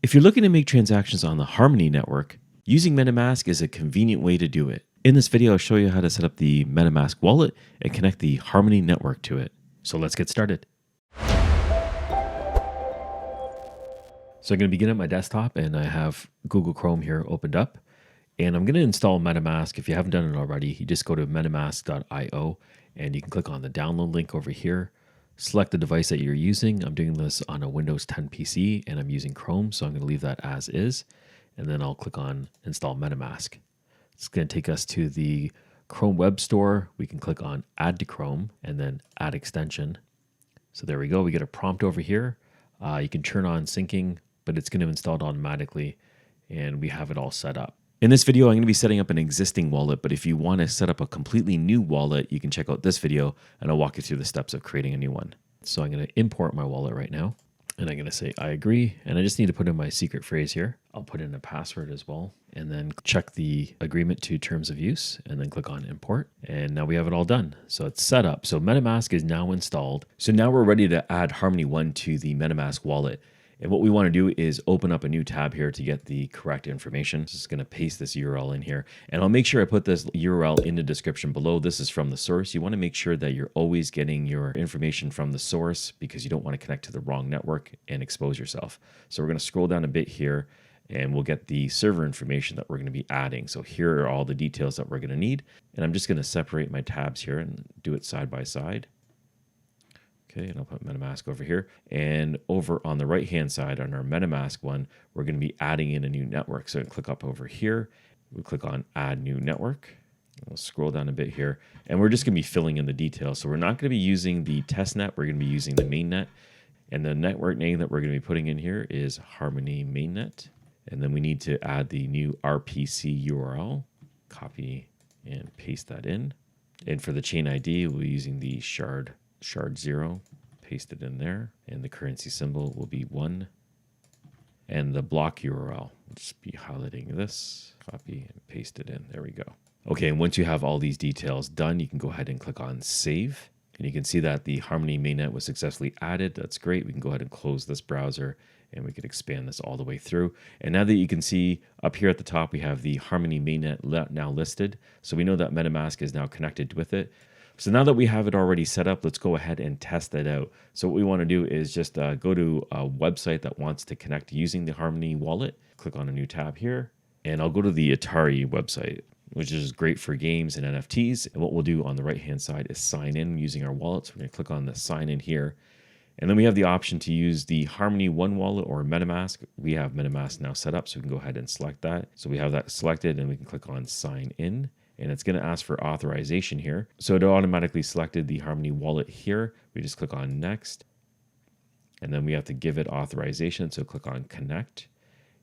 If you're looking to make transactions on the Harmony network, using Metamask is a convenient way to do it. In this video, I'll show you how to set up the Metamask wallet and connect the Harmony network to it. So let's get started. So I'm going to begin at my desktop and I have Google Chrome here opened up. And I'm going to install Metamask. If you haven't done it already, you just go to metamask.io and you can click on the download link over here. Select the device that you're using. I'm doing this on a Windows 10 PC and I'm using Chrome, so I'm going to leave that as is. And then I'll click on Install Metamask. It's going to take us to the Chrome Web Store. We can click on Add to Chrome and then Add Extension. So there we go. We get a prompt over here. You can turn on syncing, but it's going to install it automatically and we have it all set up. In this video, I'm going to be setting up an existing wallet, but if you want to set up a completely new wallet, you can check out this video and I'll walk you through the steps of creating a new one. So I'm going to import my wallet right now and I'm going to say, I agree. And I just need to put in my secret phrase here. I'll put in a password as well and then check the agreement to terms of use and then click on import. And now we have it all done. So it's set up. So MetaMask is now installed. So now we're ready to add Harmony One to the MetaMask wallet. And what we want to do is open up a new tab here to get the correct information. Just going to paste this URL in here. And I'll make sure I put this URL in the description below. This is from the source. You want to make sure that you're always getting your information from the source because you don't want to connect to the wrong network and expose yourself. So we're going to scroll down a bit here and we'll get the server information that we're going to be adding. So here are all the details that we're going to need. And I'm just going to separate my tabs here and do it side by side. Okay, and I'll put MetaMask over here. And over on the right-hand side on our MetaMask one, we're going to be adding in a new network. So click up over here. We click on Add New Network. We'll scroll down a bit here. And we're just going to be filling in the details. So we're not going to be using the testnet. We're going to be using the mainnet. And the network name that we're going to be putting in here is Harmony Mainnet. And then we need to add the new RPC URL. Copy and paste that in. And for the chain ID, we'll be using the shard0, paste it in there, and the currency symbol will be 1. And the block URL, we'll just be highlighting this, copy and paste it in. There we go. Okay, and once you have all these details done, you can go ahead and click on Save. And you can see that the Harmony Mainnet was successfully added. That's great. We can go ahead and close this browser and we can expand this all the way through. And now that you can see up here at the top, we have the Harmony Mainnet now listed. So we know that MetaMask is now connected with it. So now that we have it already set up, let's go ahead and test it out. So what we want to do is just go to a website that wants to connect using the Harmony wallet. Click on a new tab here, and I'll go to the Atari website, which is great for games and NFTs. And what we'll do on the right-hand side is sign in using our wallet. So we're going to click on the sign in here. And then we have the option to use the Harmony One wallet or MetaMask. We have MetaMask now set up, so we can go ahead and select that. So we have that selected and we can click on sign in. And it's going to ask for authorization here. So it automatically selected the Harmony wallet here. We just click on next. And then we have to give it authorization. So click on connect.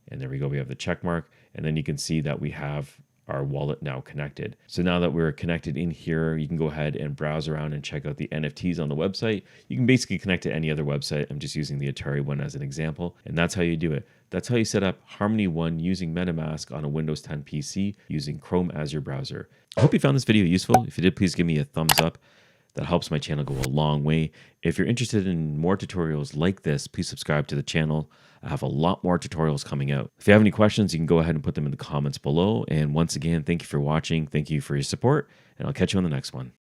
And there we go. We have the check mark. And then you can see that we have our wallet now connected. So now that we're connected in here, you can go ahead and browse around and check out the NFTs on the website. You can basically connect to any other website. I'm just using the Atari one as an example. And that's how you do it. That's how you set up Harmony One using MetaMask on a Windows 10 PC using Chrome as your browser. I hope you found this video useful. If you did, please give me a thumbs up. That helps my channel go a long way. If you're interested in more tutorials like this, please subscribe to the channel. I have a lot more tutorials coming out. If you have any questions, you can go ahead and put them in the comments below. And once again, thank you for watching. Thank you for your support, and I'll catch you on the next one.